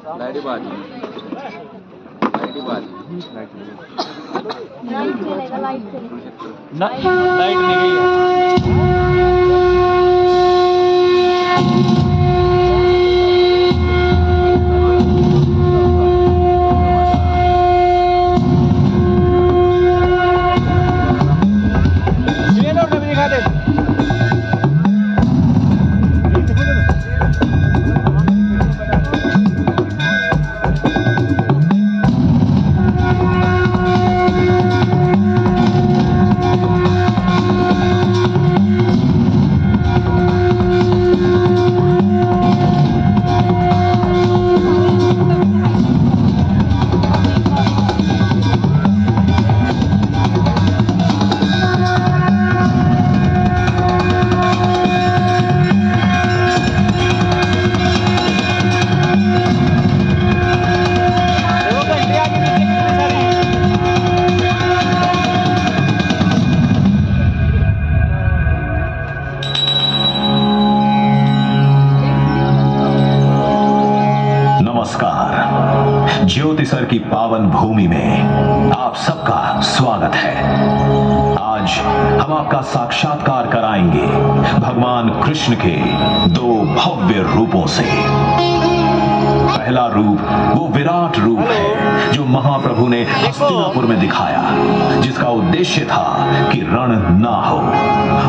Light बात light चलेगा, light चलेगा। लाइट नहीं गई है। नमस्कार। ज्योतिसर की पावन भूमि में आप सबका स्वागत है। आज हम आपका साक्षात्कार कराएंगे भगवान कृष्ण के दो भव्य रूपों से। पहला रूप वो विराट रूप है जो महाप्रभु ने हस्तिनापुर में दिखाया, जिसका उद्देश्य था कि रण ना हो।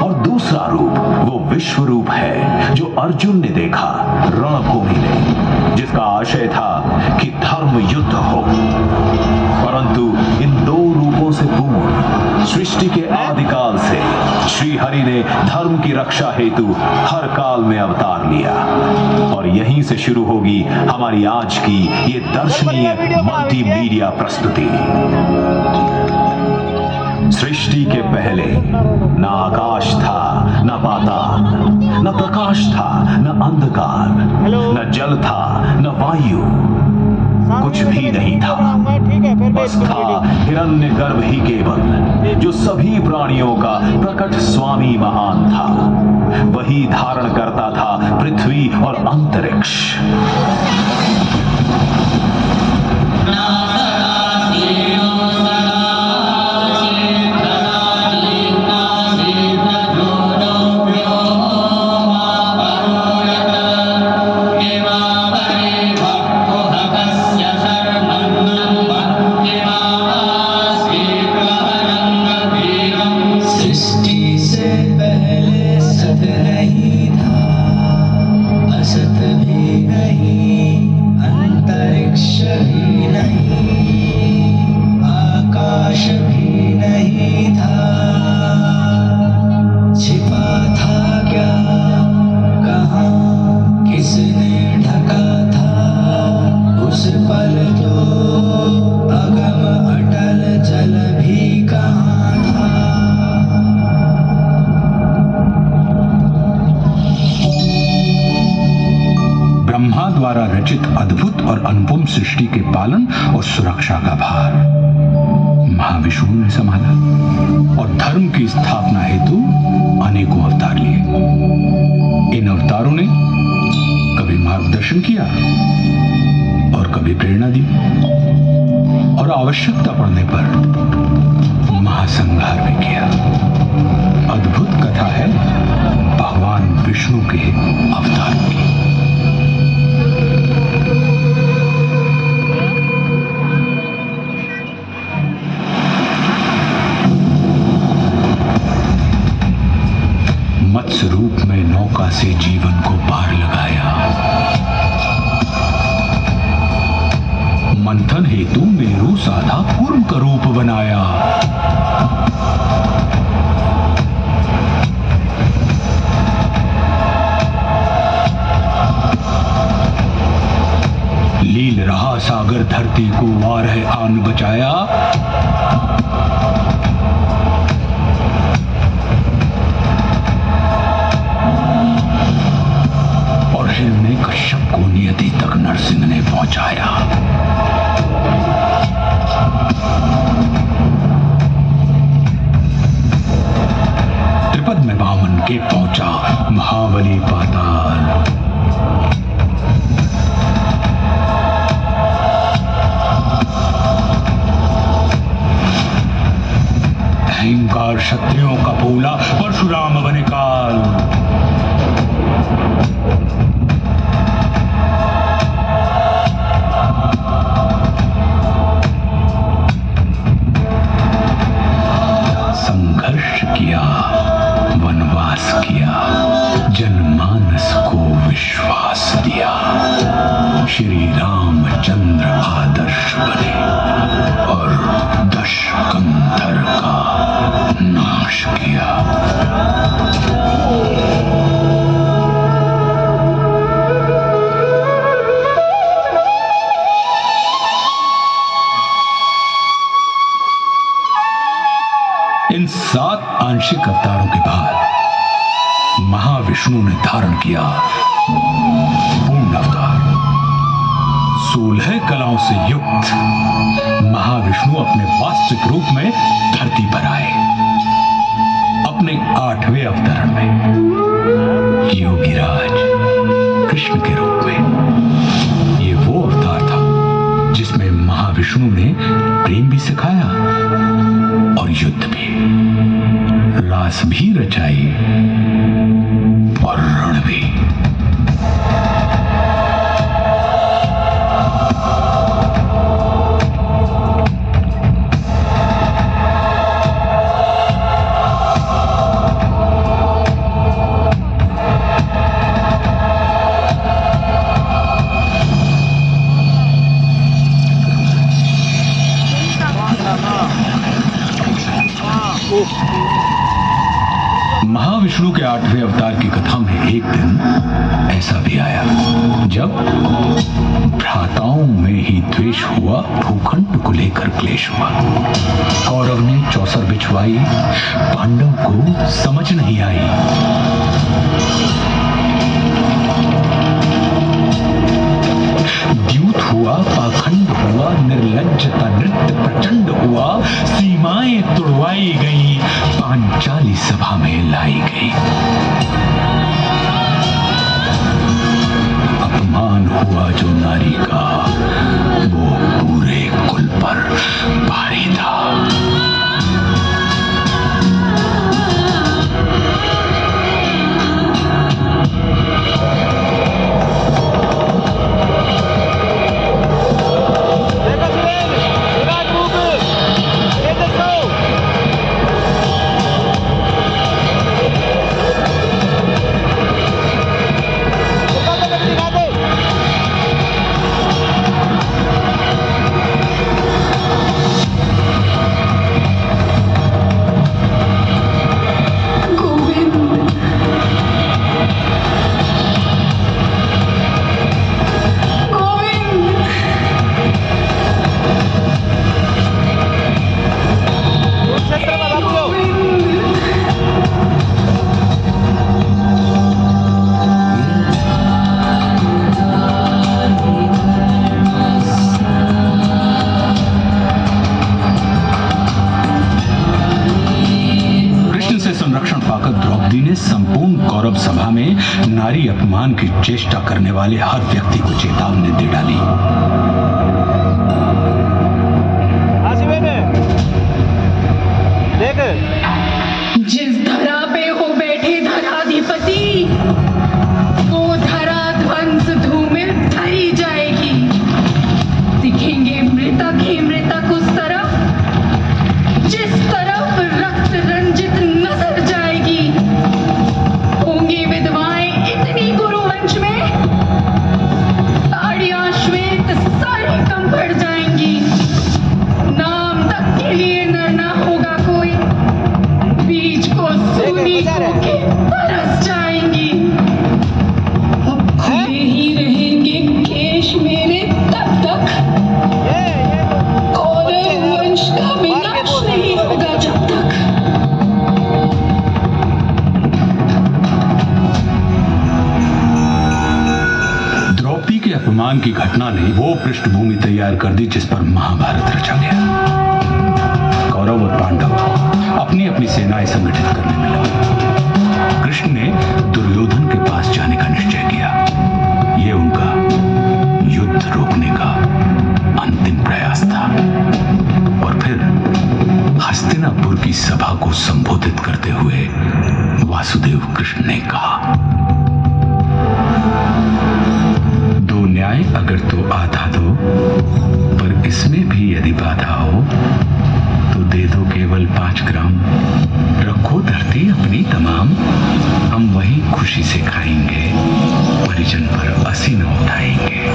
और दूसरा रूप वो विश्व रूप है जो अर्जुन ने देखा रणभूमि में, जिसका आशय था कि धर्म युद्ध हो। परंतु इन दो रूपों से पूर्ण सृष्टि के आदिकाल से श्री हरि ने धर्म की रक्षा हेतु हर काल में अवतार लिया। और यहीं से शुरू होगी हमारी आज की ये दर्शनीय मल्टीमीडिया प्रस्तुति। सृष्टि के पहले न आकाश था, न पाताल, न प्रकाश था, न अंधकार, न जल था, न वायु, कुछ भी नहीं था। बस था हिरण्यगर्भ ही केवल, जो सभी प्राणियों का प्रकट स्वामी महान था। वही धारण करता था पृथ्वी और अंतरिक्ष। द्वारा रचित अद्भुत और अनुपम सृष्टि के पालन और सुरक्षा का भार महाविष्णु ने संभाला और धर्म की स्थापना हेतु अनेकों अवतार लिए। इन अवतारों ने कभी मार्गदर्शन किया और कभी प्रेरणा दी, और आवश्यकता पड़ने पर महासंहार भी किया। अद्भुत कथा है भगवान विष्णु के अवतारों की। मत्स्य रूप में नौका से जीवन को पार लगाया। मंथन हेतु मेरु साधा कूर्म का रूप बनाया। लील रहा सागर धरती को वार आन बचाया। कश्यप को नियति तक नरसिंह ने पहुंचाया। त्रिपद में वामन के पहुंचा महाबली पाताल। हजार क्षत्रियों का बोला परशुराम बने काल। संघर्ष किया, वनवास किया, जनमानस को विश्वास दिया, श्री रामचंद्र आदर्श बने और दशकंधर का नाश किया। इन 7 आंशिक अवतारों के बाद महाविष्णु ने धारण किया पूर्ण अवतार। 16 कलाओं से युक्त महाविष्णु अपने वास्तविक रूप में धरती पर आए। अपने 8वें अवतरण में योगीराज कृष्ण के रूप में। ये वो अवतार था जिसमें महाविष्णु ने प्रेम भी सिखाया और युद्ध भी, रास भी रचाई और रण भी। महाविष्णु के 8वें अवतार की कथा में एक दिन ऐसा भी आया जब भ्राताओं में ही द्वेष हुआ, भूखंड को लेकर क्लेश हुआ। कौरव ने चौसर बिछवाई, पांडव को समझ नहीं आई। द्यूत हुआ, पाखंड हुआ, निर्लज्जता नृत्य प्रचंड हुआ, सीमाएं तुड़वाई गई, पांचाली सभा में लाई गई। अपमान हुआ जो नारी का, वो पूरे कुल पर भारी था। संपूर्ण कौरव सभा में नारी अपमान की चेष्टा करने वाले हर व्यक्ति को चेतावनी दे डाली। जिस धरा पे हो बैठे धराधिपति, वो धरा ध्वंस धूमिल धरी जाएगी। दिखेंगे मृतक ही मृतक उस तरफ जिस तरफ रक्त रंजित नजर जाएगी। होंगी विधवाएं इतनी गुरुवंश में, साड़ियां श्वेत सारी कम पड़ जाएंगी। नाम तक के लिए नरना होगा कोई, बीज को सूनी के तरस जाएंगी। अब खुले ही रहेंगे केश मेरे तब तक, कौरव वंश का विनाश नहीं होगा जब तक। द्रौपदी के अपमान की घटना ने वो पृष्ठभूमि तैयार कर दी जिस पर महाभारत रचा गया। कौरव और पांडव अपनी अपनी सेनाएं संगठित करने में लगे। कृष्ण ने दुर्योधन के पास जाने का निश्चय किया। यह उनका युद्ध रोकने का अंतिम प्रयास था। और फिर हस्तिनापुर की सभा को संबोधित करते हुए वासुदेव कृष्ण ने कहा, दो न्याय अगर तो आधा दो, पर इसमें भी यदि बाधा हो तो दे दो केवल 5 ग्राम। रखो धरती अपनी तमाम, हम वही खुशी से खाएंगे, परिजन पर असी न उठाएंगे।